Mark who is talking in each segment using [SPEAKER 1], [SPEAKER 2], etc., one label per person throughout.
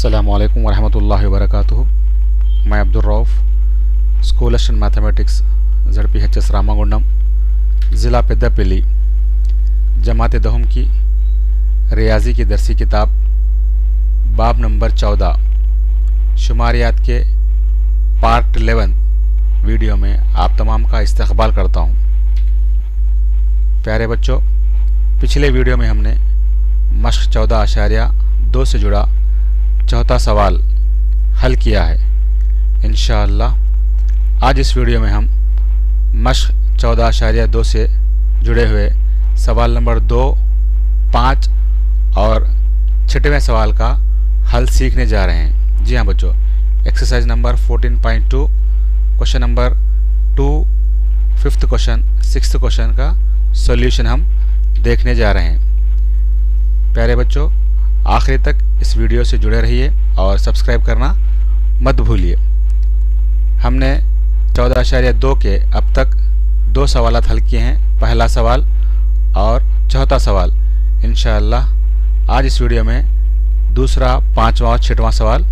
[SPEAKER 1] अस्सलामुअलैकुम वरहमतुल्लाहि वबरकातुहू। मैं Abdul Rauf, schoolers in mathematics ZPHS Ramagundam, ज़िला पेद्दापल्ली, जमात दहम की रियाजी की दरसी किताब बाब नंबर 14 शुमारियात के पार्ट 11 वीडियो में आप तमाम का इस्तकबाल करता हूँ। प्यारे बच्चों, पिछले वीडियो में हमने मश्क 14.2 से जुड़ा चौथा सवाल हल किया है। इंशाअल्लाह आज इस वीडियो में हम मश्क 14.2 से जुड़े हुए सवाल नंबर 2, 5 और 6वें सवाल का हल सीखने जा रहे हैं। जी हाँ बच्चों, exercise number 14.2 question number 2, 5th question, 6th question का सॉल्यूशन हम देखने जा रहे हैं। प्यारे बच्चों, आखिर तक इस वीडियो से जुड़े रहिए और सब्सक्राइब करना मत भूलिए। हमने 14.2 के अब तक 2 सवाल हल किए हैं, पहला सवाल और चौथा सवाल। इंशाअल्लाह आज इस वीडियो में दूसरा, 5वां और 6वां सवाल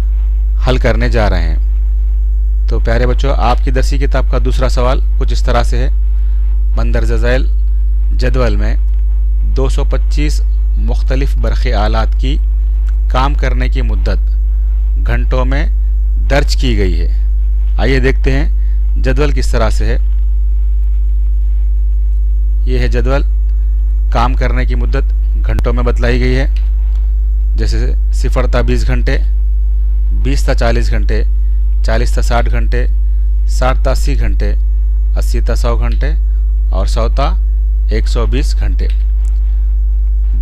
[SPEAKER 1] हल करने जा रहे हैं। तो प्यारे बच्चों, आपकी दरसी किताब का दूसरा सवाल कुछ इस तरह से है। मंदरजा झैल जदवल में 225 मुख्तलिफ बरक़ी आलात की काम करने की मुद्दत घंटों में दर्ज की गई है। आइए देखते हैं जदवल किस तरह से है। ये है जदवल, काम करने की मुद्दत घंटों में बतलाई गई है। जैसे 0 था 20 घंटे, 20 था 40 घंटे, 40 था 60 घंटे, 60 था 80 घंटे, 80 था 100 घंटे और 100 था 120 घंटे।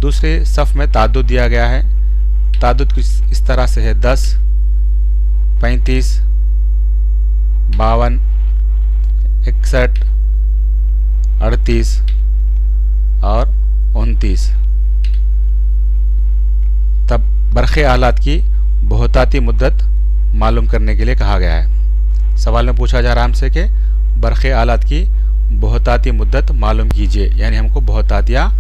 [SPEAKER 1] दूसरे सफ़ में ताद्दुद दिया गया है। ताद्दुद इस तरह से है 10, 35, 52, 61, 38 और 29। तब बरक़ी आलात की बहुताती मुद्दत मालूम करने के लिए कहा गया है। सवाल में पूछा जा रहा है हमसे कि बरक़ी आलात की बहुताती मुद्दत मालूम कीजिए, यानी हमको बहुतातिया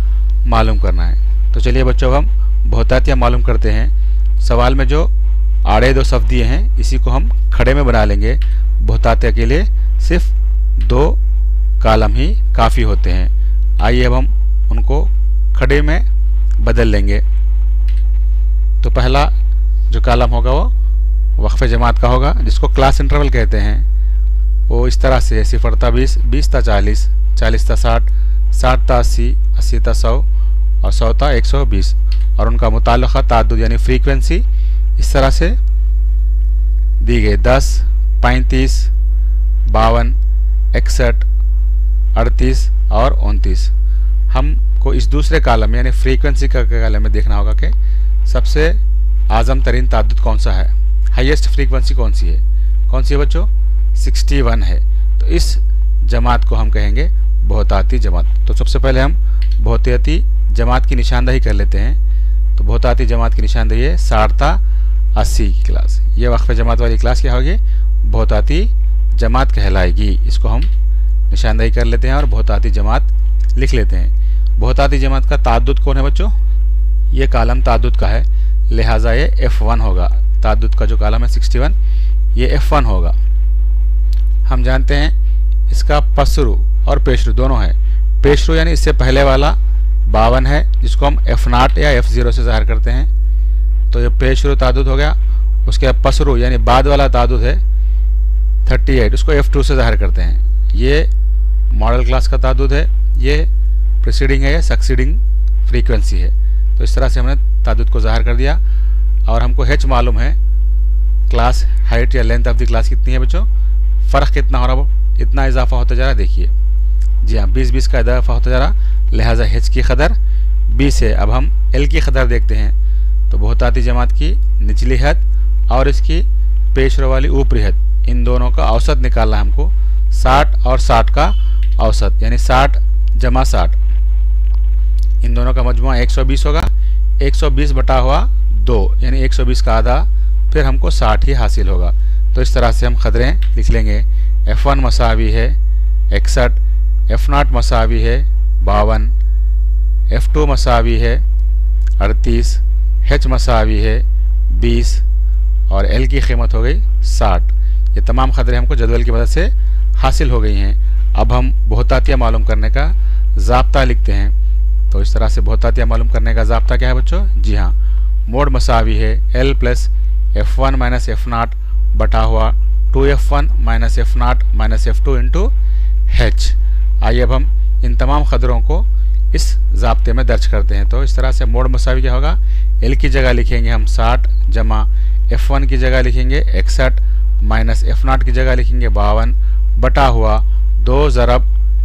[SPEAKER 1] मालूम करना है। तो चलिए बच्चों, हम बहुतातिया मालूम करते हैं। सवाल में जो आड़े 2 सफ़ दिए हैं इसी को हम खड़े में बना लेंगे। बहुतातिया के लिए सिर्फ 2 कालम ही काफ़ी होते हैं। आइए अब हम उनको खड़े में बदल लेंगे। तो पहला जो कालम होगा वो वक्फ़े जमात का होगा, जिसको क्लास इंटरवल कहते हैं। वो इस तरह से है 0 था 20, 20 था 40, 40 था 60, 60 था 80, 80 था 100 और 100 था 120। और उनका मुताल्लिक़ा ताद्दुद यानी फ्रीक्वेंसी इस तरह से दी गई 10, 35, 52, 61, 38 और 29। हमको इस दूसरे कालम यानी फ्रीक्वेंसी का कालम में देखना होगा कि सबसे आज़म तरीन ताद्दुद कौन सा है, हाईएस्ट फ्रीक्वेंसी कौन सी है बच्चों? 61 है। तो इस जमात को हम कहेंगे बहुताती जमात। तो सबसे पहले हम बहुताती जमात की निशानदही कर लेते हैं। तो बहुताती जमात की निशानदही है 60 था 80 की क्लास। ये वक्फ़े जमात वाली क्लास क्या होगी? बहुताती जमात कहलाएगी। इसको हम निशानदही कर लेते हैं और बहुताती जमात लिख लेते हैं। बहुताती जमात का ताद्दुद कौन है बच्चों? ये कालम ताद्दुद का है, लिहाजा ये F1 होगा। ताद्दुद का जो कालम है 61, ये F1 होगा। हम जानते हैं इसका पसरू और पेशरू दोनों है। पेशरू यानी इससे पहले वाला 52 है, जिसको हम F0 या F0 से ज़ाहिर करते हैं। तो ये पेशरू ताद्दुद हो गया। उसके बाद पसरू यानी बाद वाला ताद्दुद है 38, उसको F2 से ज़ाहिर करते हैं। ये मॉडल क्लास का ताद्दुद है, ये प्रीसीडिंग है, ये सक्सीडिंग फ्रीक्वेंसी है। तो इस तरह से हमने ताद्दुद को ज़ाहिर कर दिया। और हमको H मालूम है, क्लास हाइट या लेंथ ऑफ द क्लास कितनी है बच्चों? फ़र्क कितना हो रहा, इतना इजाफा होता जा रहा है। देखिए, जी हाँ, 20-20 का इजाफा होता जा रहा, लिहाजा H की कदर 20 है। अब हम L की कदर देखते हैं। तो बहुताती जमात की निचली हद और इसकी पेशरो वाली ऊपरी हद, इन दोनों का औसत निकालना है हमको। 60 और 60 का औसत यानी 60 जमा 60, इन दोनों का मजमुआ 120 होगा। 120 बटा हुआ 2 यानी 120 का आधा, फिर हमको 60 ही हासिल होगा। तो इस तरह से हम कदरें लिख लेंगे। F1 मसावी है 61, F0 मसावी है 52, F2 मसावी है 38, H मसावी है 20 और एल की कीमत हो गई 60। ये तमाम खतरे हमको जदवल की मदद से हासिल हो गई हैं। अब हम बहुतातिया मालूम करने का ज़ाब्ता लिखते हैं। तो इस तरह से बहुतातिया मालूम करने का ज़ाब्ता क्या है बच्चों? जी हाँ, मोड मसावी है L plus F1 minus F0 बटा हुआ 2F1 minus F0 minus F2 into H। आइए अब हम इन तमाम खतरों को इस ज़ाब्ते में दर्ज करते हैं। तो इस तरह से मोड मसावी क्या होगा? L की जगह लिखेंगे हम 60 जमा F1 की जगह लिखेंगे 61 माइनस F0 की जगह लिखेंगे 52 बटा हुआ 2 ज़रब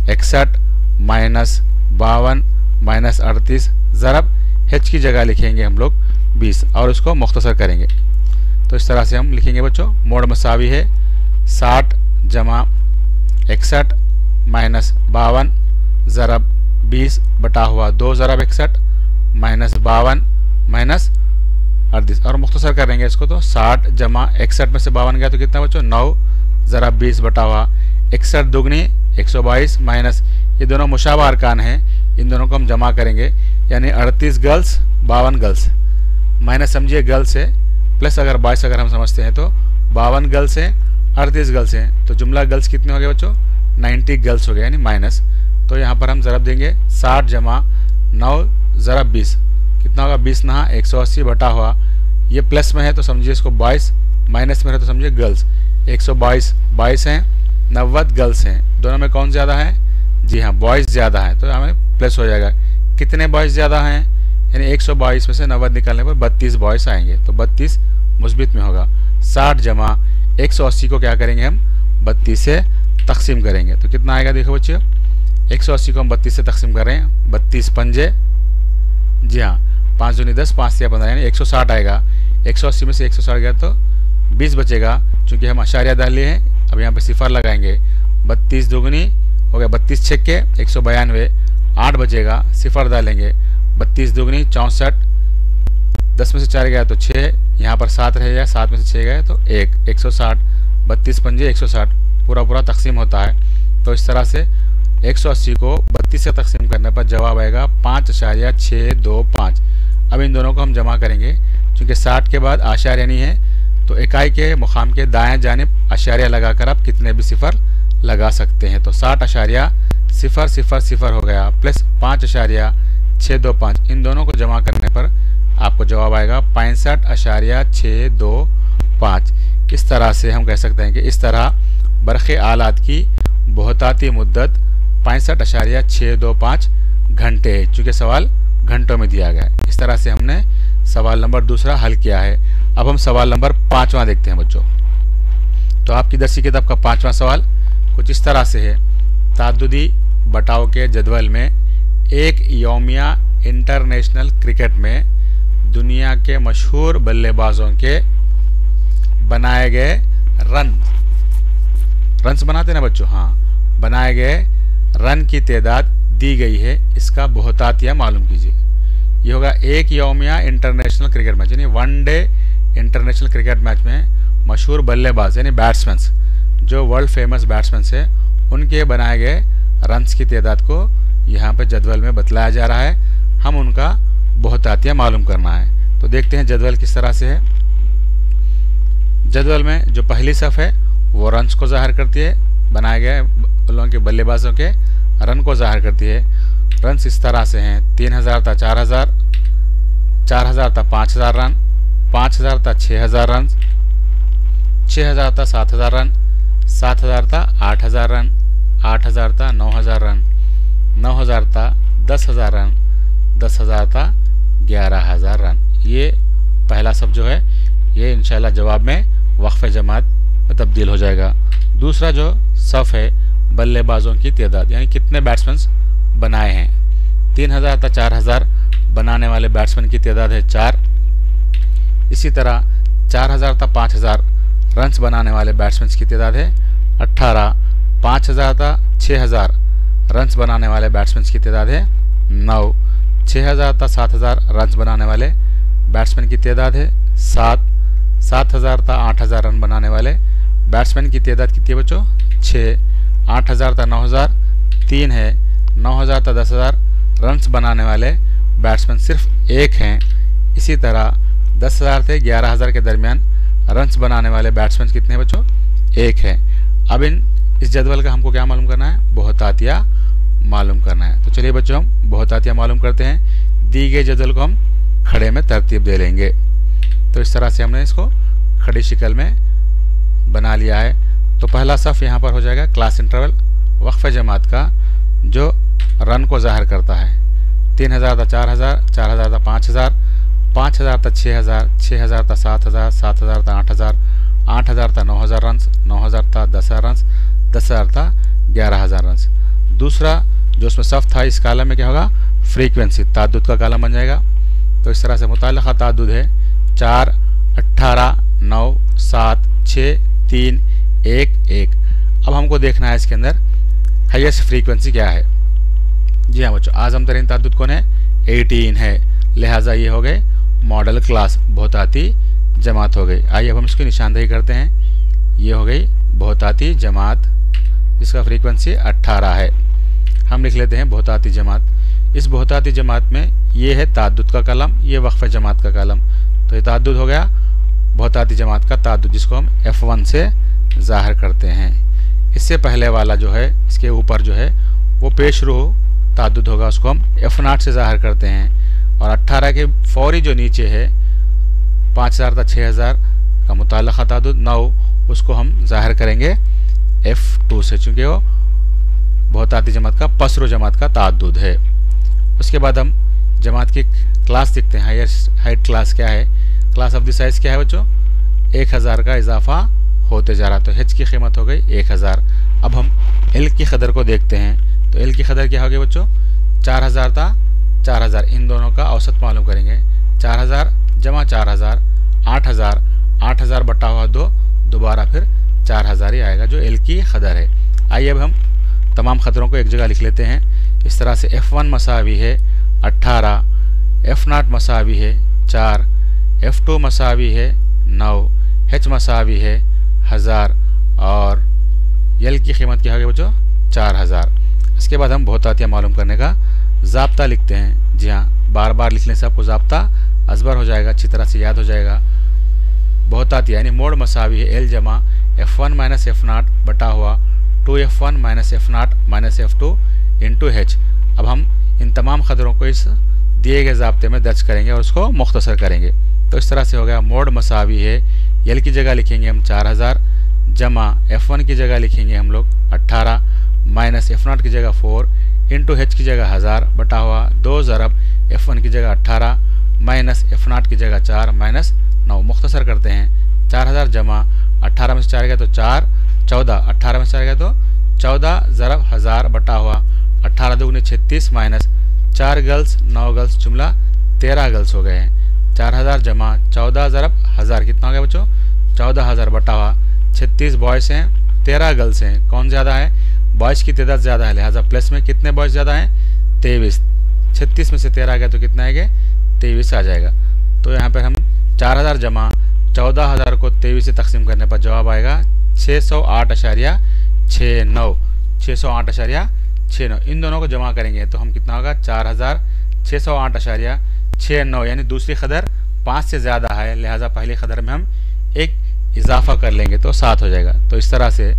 [SPEAKER 1] 61 माइनस 52 माइनस 38 ज़रब H की जगह लिखेंगे हम लोग 20 और उसको मुख्तसर करेंगे। तो इस तरह से हम लिखेंगे बच्चों, मोड मसावी है 60 जमा 61 माइनस 52 ज़रब 20 बटा हुआ 2 ज़रब 61 माइनस 52 माइनस 38 और मुख्तसर करेंगे इसको। तो 60 जमा 61 में से 52 गया तो कितना बच्चों? 9 ज़रब 20 बटा हुआ 61 दुगनी 122 माइनस ये दोनों मुशाबा अरकान हैं, इन दोनों को हम जमा करेंगे यानी 38 गर्ल्स 52 गर्ल्स माइनस समझिए गर्ल्स है प्लस अगर 22 अगर हम समझते हैं तो 52 गर्ल्स हैं 38 गर्ल्स हैं। तो जुमला गर्ल्स कितने हो गए बच्चों? 90 गर्ल्स हो गए यानी माइनस। तो यहाँ पर हम ज़रब देंगे 60 जमा 9 ज़रब 20 कितना होगा? 20 नहा 180 बटा हुआ ये प्लस में है तो समझिए इसको 22, माइनस में है तो समझिए गर्ल्स 122 22 हैं 90 गर्ल्स हैं। दोनों में कौन ज़्यादा है? जी हाँ, बॉयज़ ज़्यादा है तो हमें प्लस हो जाएगा। कितने बॉयज़ ज़्यादा हैं? यानी 122 में से 90 निकालने पर 32 बॉयज़ आएंगे तो 32 मुस्बित में होगा। 60 जमा 180 को क्या करेंगे हम? 32 से तकसीम करेंगे तो कितना आएगा? देखो बच्चों, 180 को हम 32 से तकसीम कर रहे हैं। 32 पंजे, जी हाँ, 5 दूनी 10 5 से 15 यानी 160 आएगा। 180 में से 160 गया तो 20 बचेगा। चूँकि हम अशारिया डाल लिए हैं अब यहाँ पे सिफर लगाएंगे। 32 दुगनी हो गया 32 छक्के 192 8 बचेगा, सिफर डालेंगे 32 दुगनी 64 10 में से 4 गया तो 6 यहाँ पर 7 रह गया 7 में से 6 गया तो 1 160 32 पंजे 160 पूरा पूरा तकसीम होता है। तो इस तरह से 180 को 32 से तकसीम करने पर जवाब आएगा 5.625। अब इन दोनों को हम जमा करेंगे। चूँकि 60 के बाद आशारिया नहीं है तो इकाई के मुकाम के दाएं जानिब आशारिया लगाकर आप कितने भी सिफर लगा सकते हैं। तो 60.000 हो गया प्लस 5.625 इन दोनों को जमा करने पर आपको जवाब आएगा 65.625। इस तरह से हम कह सकते हैं कि इस तरह बरक़े आलात की बहुताती मुद्दत 65.625 घंटे है, चूँकि सवाल घंटों में दिया गया है। इस तरह से हमने सवाल नंबर दूसरा हल किया है। अब हम सवाल नंबर 5वां देखते हैं बच्चों। तो आपकी दरसी किताब का 5वां सवाल कुछ इस तरह से है। ताद्दुदी बटाव के जदवल में एक यौमिया इंटरनेशनल क्रिकेट में दुनिया के मशहूर बल्लेबाजों के बनाए गए रन्स बनाते ना बच्चों, हाँ, बनाए गए रन की तादाद दी गई है, इसका बहुतातिया मालूम कीजिए। ये होगा एक यौमिया इंटरनेशनल क्रिकेट मैच यानी वनडे इंटरनेशनल क्रिकेट मैच में मशहूर बल्लेबाज यानी बैट्समैन जो वर्ल्ड फेमस बैट्समैन है उनके बनाए गए रन्स की तादाद को यहाँ पे जदवल में बतलाया जा रहा है। हम उनका बहुतातिया मालूम करना है। तो देखते हैं जदवल किस तरह से है। जदवल में जो पहली सफ़ है वो रन्स को ज़ाहिर करती है, बनाए गए लोगों के बल्लेबाजों के रन को ज़ाहिर करती है। रन्स इस तरह से हैं 3000 था 4000, 4000 था 5000 रन, 5000 था 6000 रन, 6000 था 7000 रन, 7000 था 8000 रन, 8000 था 9000 रन, 9000 था 10000 रन, 10000 था 11000 रन। ये पहला सब जो है ये इंशाल्लाह जवाब में वक्फ़े जमात में तब्दील हो जाएगा। दूसरा जो सफ़ है बल्लेबाजों की तादाद यानी कितने बैट्समैन बनाए हैं। 3000 था 4000 बनाने वाले बैट्समैन की तादाद है 4। इसी तरह 4000 था 5000 रन्स बनाने वाले बैट्समैन की तादाद है 18। 5000 था 6000 रन्स बनाने वाले बैट्समैन की तादाद है 9। 6000 था 7000 रन्स बनाने वाले बैट्समैन की तादाद है 7। 7000 था 8000 रन बनाने वाले बैट्समैन की तादाद कितनी है बच्चों? 6। 8000 था 9000 3 है। 9000 था 10000 रन्स बनाने वाले बैट्समैन सिर्फ 1 हैं। इसी तरह 10000 से 11000 के दरमियान रन्स बनाने वाले बैट्समैन कितने हैं बच्चों? 1 है। अब इस जदवल का हमको क्या मालूम करना है? बहुतातिया मालूम करना है। तो चलिए बच्चों हम बहुतातिया मालूम करते हैं। दी गए जदवल को हम खड़े में तरतीब दे लेंगे। तो इस तरह से हमने इसको खड़ी शक्ल में बना लिया है। तो पहला सफ़ यहाँ पर हो जाएगा क्लास इंटरवल वक्फ़ जमात का जो रन को ज़ाहिर करता है। 3000 था 4000, 4000 था 5000, 5000 था 6000, 6000 था 7000, 7000 था 8000, 8000 था 9000 रन्स, 9000 था 10000 रन्स, 10000 था 11000 रन्स। दूसरा जो उसमें सफ़ था इस कालम में क्या होगा? फ्रीक्वेंसी ताद्दुद का कालम बन जाएगा। तो इस तरह से मुताल्लिक़ा ताद्दुद है 4, 18, 9, 7, 6, 3, 1, 1। अब हमको देखना है इसके अंदर हाईएस्ट फ्रीक्वेंसी क्या है। जी हाँ बच्चों, आज़म तरीन ताद्दुद कौन है? 18 है। लिहाजा ये हो गए मॉडल क्लास बहुताती जमात हो गई। आइए अब हम इसकी निशानदेही करते हैं। ये हो गई बहुताती जमात जिसका फ्रीक्वेंसी 18 है। हम लिख लेते हैं बहुताती जमात। इस बहुताती जमात में ये है ताद्दुद का कलम, ये वक्फ़ जमात का कलम। तो ये ताद्दुद हो गया बहुताती जमात का ताद्दुद जिसको हम F1 से ज़ाहिर करते हैं। इससे पहले वाला जो है इसके ऊपर जो है वो पेशरू ताद्दुद होगा, उसको हम F0 से ज़ाहिर करते हैं। और 18 के फौरी जो नीचे है 5000 था 6000 का मुताल्लिक़ा ताद्दुद 9, उसको हम ज़ाहिर करेंगे F2 से, चूँकि वो बहुताती जमात का पसरो जमात का ताद्दुद है। उसके बाद हम जमात की क्लास देखते हैं। हाइट क्लास क्या है? क्लास ऑफ द साइज़ क्या है बच्चों? 1000 का इजाफा होते जा रहा। तो H की कीमत हो गई 1000। अब हम L की कदर को देखते हैं। तो L की कदर क्या हो गई बच्चों? 4000 था 4000, इन दोनों का औसत मालूम करेंगे। 4000 जमा 4000, 8000, 8000 बटा हुआ 2, दोबारा फिर 4000 ही आएगा जो L की कदर है। आइए अब हम तमाम खतरों को एक जगह लिख लेते हैं। इस तरह से F1 मसावी है 18, F0 मसावी है 4, F2 मसावी है 9, H मसावी है 1000 और L की कीमत क्या होगी बच्चों? 4000। इसके बाद हम बहुतातिया मालूम करने का ज़ाब्ता लिखते हैं। जी हाँ, बार बार लिखने से आपको ज़ाब्ता अज़बर हो जाएगा, अच्छी तरह से याद हो जाएगा। बहुतातिया यानी मोड मसावी है L जमा F1 माइनस F0 बटा हुआ 2F1 minus F0 minus F2 into H। अब हम इन तमाम खतरों को इस दिए गए ज़ाब्ते में दर्ज करेंगे और उसको मुख्तसर करेंगे। तो इस तरह से हो गया मोड मसावी है L की जगह लिखेंगे हम 4000 जमा F1 की जगह लिखेंगे हम लोग 18 माइनस F0 की जगह 4 इंटू H की जगह 1000 बटा हुआ 2 ज़रब F1 की जगह 18 माइनस F0 की जगह 4 माइनस 9। मुख्तसर करते हैं 4000 जमा 18 में से 4 गया तो 4, 14, 18 में से 4 गया तो 14 ज़रब 1000 बटा हुआ 18 दूनी 36 माइनस 4 गर्ल्स 9 गर्ल्स जुमला 13 गर्ल्स हो गए हैं। 4000 जमा 14 ज़रब 1000 कितना हो गया बच्चों? 14000 बटा हुआ 36 बॉयज़ हैं 13 गर्ल्स हैं। कौन ज़्यादा है? बॉयज़ की तादाद ज़्यादा है, लिहाजा प्लस में कितने बॉयज़ ज़्यादा हैं? 23। 36 में से 13 आ गया तो कितना आएगा? 23 आ जाएगा। तो यहाँ पर हम 4000 जमा 14000 को 23 से तकसीम करने पर जवाब आएगा 608.69। 608.69। इन दोनों को जमा करेंगे तो हम कितना होगा? 4608.69, यानी दूसरी कदर 5 से ज़्यादा है, लिहाजा पहली कदर में हम एक इजाफा कर लेंगे तो 7 हो जाएगा। तो इस तरह से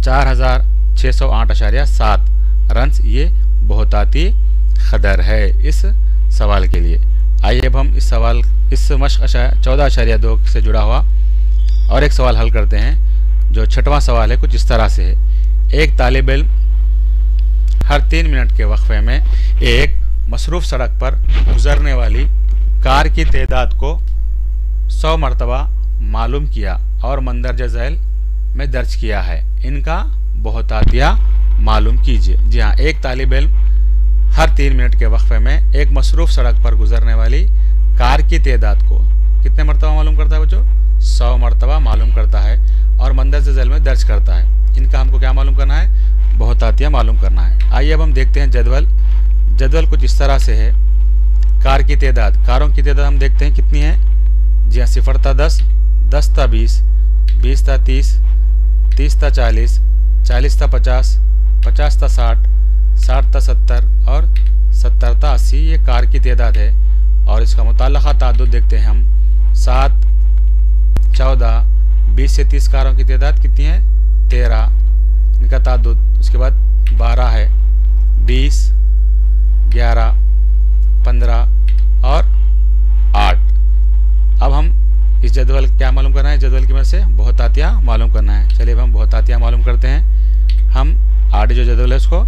[SPEAKER 1] 4608.7 रन्स ये बहुताती कदर है इस सवाल के लिए। आइए अब हम इस सवाल इस मश्क 14.2 से जुड़ा हुआ और एक सवाल हल करते हैं। जो छठवां सवाल है कुछ इस तरह से है। एक तालिब इल्म हर 3 मिनट के वक्फे में एक मसरूफ़ सड़क पर गुजरने वाली कार की तादाद को 100 मरतबा मालूम किया और मंदरजा झैल में दर्ज किया है। इनका बहुतातिया मालूम कीजिए। जी हाँ, एक तालिब इल्म हर 3 मिनट के वक्फे में एक मसरूफ़ सड़क पर गुजरने वाली कार की तादाद को कितने मरतबा मालूम करता है बच्चों? 100 मरतबा मालूम करता है और मंदरजा झैल में दर्ज करता है। इनका हमको क्या मालूम करना है? बहुतातिया मालूम करना है। आइए अब हम देखते हैं जदवल कुछ इस तरह से है। कार की तादाद, कारों की तादाद हम देखते हैं कितनी है। जी हाँ, 0 था 10, 10 था 20, 20 था 30, 30 था 40, 40 था 50, 50 था 60, 60 था 70 और 70 था 80। ये कार की तादाद है और इसका मुताल्लिक़ा ताद्दुद देखते हैं हम 7, 14, 20 से 30 कारों की तादाद कितनी है 13, इनका ताद्दुद। उसके बाद 12 है, 20, 11, 15 और 8। अब हम इस जदवल क्या मालूम करना है, जदवल की मदद से बहुतातियाँ मालूम करना है। चलिए अब हम बहुतातियाँ मालूम करते हैं। हम आगे जो जदवल है उसको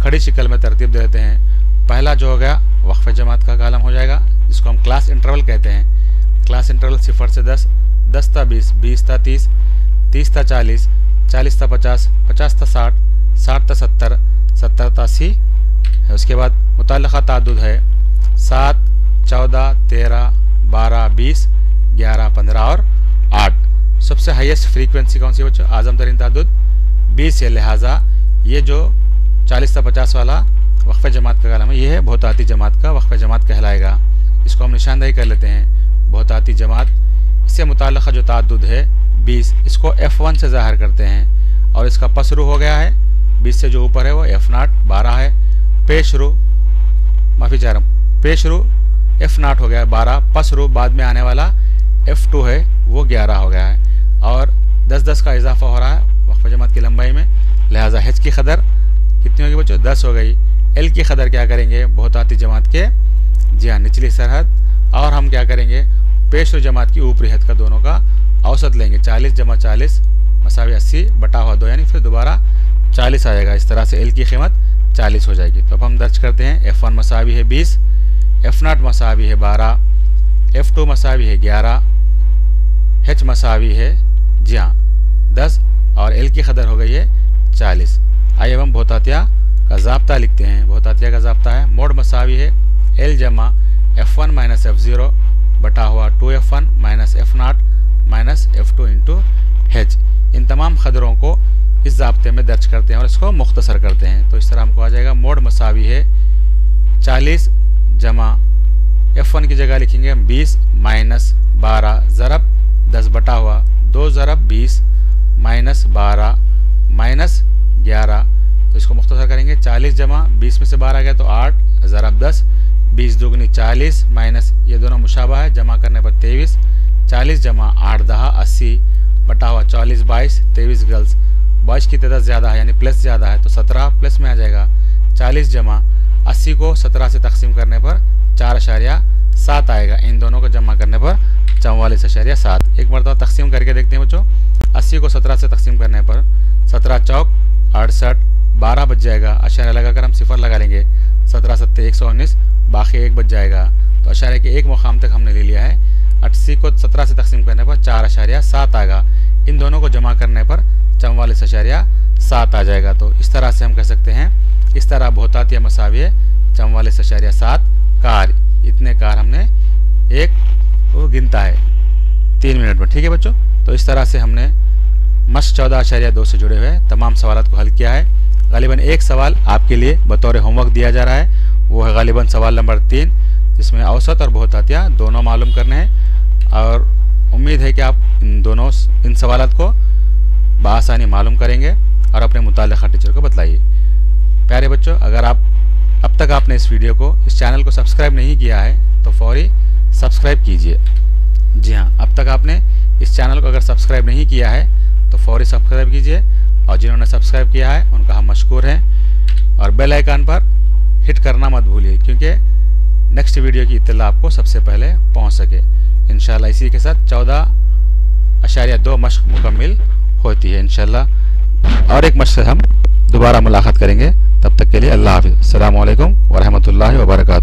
[SPEAKER 1] खड़ी शक्ल में तरतीब दे देते हैं। पहला जो हो गया वक्फ जमात का कालम हो जाएगा, जिसको हम क्लास इंटरवल कहते हैं। क्लास इंटरवल 0 से 10, 10 ता 20, 20 ता 30, 30 ता 40, 40 ता 50, 50 ता 60, 60 ता 70, 70 ता 80 है। उसके बाद मुतल्लक़ा ताद्दुद है 7, 14, 13, 12, 20, 11, 15 और 8। सबसे हाईएस्ट फ्रीक्वेंसी कौन सी है बच्चों, आज़म तरीन ताद्दुद 20 है। लिहाजा ये जो 40 ता 50 वाला वक्फ जमात का कालम है, ये है बहुताती जमात का वक्फ जमात कहलाएगा। इसको हम निशानदेही कर लेते हैं। बहुताती जमात, इससे मुताल्लिक़ जो ताद्दुद है 20, इसको F1 से ज़ाहिर करते हैं और इसका पसरू हो गया है 20 से जो ऊपर है वो F0 12 है। पेशरू माफ़ी चाह रहा हूँ, पेशरू F0 हो गया है 12, पसरू बाद में आने वाला F2 है वो 11 हो गया है और 10-10 का इजाफा हो रहा है वक्फ जमात की लंबाई में। लिहाजा H की कदर कितनी होगी बच्चों 10 हो गई। L की कदर क्या करेंगे बहुताती जमात के, जी हाँ, निचली सरहद, और हम क्या करेंगे पेशरू जमात की ऊपरी हद का दोनों का औसत लेंगे। 40 जमा 40 मसावी 80 बटा हुआ 2, यानी फिर दोबारा 40 आएगा। इस तरह से L की कीमत 40 हो जाएगी। तो अब हम दर्ज करते हैं F1 मसावी है 20, F0 मसावी है 12, F2 मसावी है 11, H मसावी है जी हाँ 10 और L की कदर हो गई है 40। आइए अब हम बहुतातिया का ज़ाब्ता लिखते हैं। बहुतातिया का ज़ाब्ता है मोड मसावी है L जमा F1 माइनस F0 बटा हुआ 2F1 minus F0 minus F2 into H। इन तमाम कदरों को इस ज़ाब्ते में दर्ज करते हैं और इसको मुख्तसर करते हैं। तो इस तरह हमको आ जाएगा मोड मसावी है 40 जमा F1 की जगह लिखेंगे हम 20 माइनस 12 ज़रब 10 बटा हुआ 2 ज़रब 20 माइनस 12 माइनस 11। तो इसको मुख्तसर करेंगे 40 जमा 20 में से 12 गया तो 8 ज़रब 10, 20 दुगनी 40 माइनस ये दोनों मुशाबा है, जमा करने पर 23, 40 जमा 8 दहा 80 बटा हुआ 44 22, 23 गर्ल्स, बॉयज़ की तादाद ज़्यादा है यानी प्लस ज़्यादा है तो 17 प्लस में आ जाएगा। 40 जमा 80 को 17 से तकसीम करने पर 4.7 आएगा। इन दोनों को जमा करने पर 44.7। एक मरतबा तकसीम करके देखते हैं बच्चों। 80 को 17 से तकसीम करने पर 17 चौक 68, 12 बच जाएगा। अशारे लगाकर हम सिफर लगा लेंगे, 17 सत्ते 119, बाकी 1 बच जाएगा। तो अशारे के एक मुकाम तक हमने ले लिया है। 80 को 17 से तकसीम करने पर 4.7 आएगा। इन दोनों को जमा करने पर 44.7 आ जाएगा। तो इस तरह से हम कह सकते हैं, इस तरह बहुतातिया मसावी है 44.7 कार। इतने कार हमने एक वो गिनता है 3 मिनट में। ठीक है बच्चों, तो इस तरह से हमने मश्क 14.2 से जुड़े हुए तमाम सवालों को हल किया है। गालिबन एक सवाल आपके लिए बतौर होमवर्क दिया जा रहा है, वो है गालिबन सवाल नंबर 3, जिसमें औसत और बहुतातिया दोनों मालूम करने हैं। और उम्मीद है कि आप इन सवालात को बआसानी मालूम करेंगे और अपने मुताल्लिक़ा टीचर को बतलाइए। प्यारे बच्चों, अगर आप अब तक आपने इस वीडियो को, इस चैनल को सब्सक्राइब नहीं किया है तो फौरी सब्सक्राइब कीजिए। जी हाँ, अब तक आपने इस चैनल को अगर सब्सक्राइब नहीं किया है तो फौरी सब्सक्राइब कीजिए, और जिन्होंने सब्सक्राइब किया है उनका हम मशकूर हैं। और बेल आइकन पर हिट करना मत भूलिए, क्योंकि नेक्स्ट वीडियो की इत्तला आपको सबसे पहले पहुंच सके। इंशाल्लाह इसी के साथ 14.2 मश्क मुकम्मिल होती है इंशाल्लाह। और एक मश्क से हम दोबारा मुलाकात करेंगे। तब तक के लिए अल्लाह हाफ़िज़। अस्सलामु अलैकुम व रहमतुल्लाहि व बरकातुहू।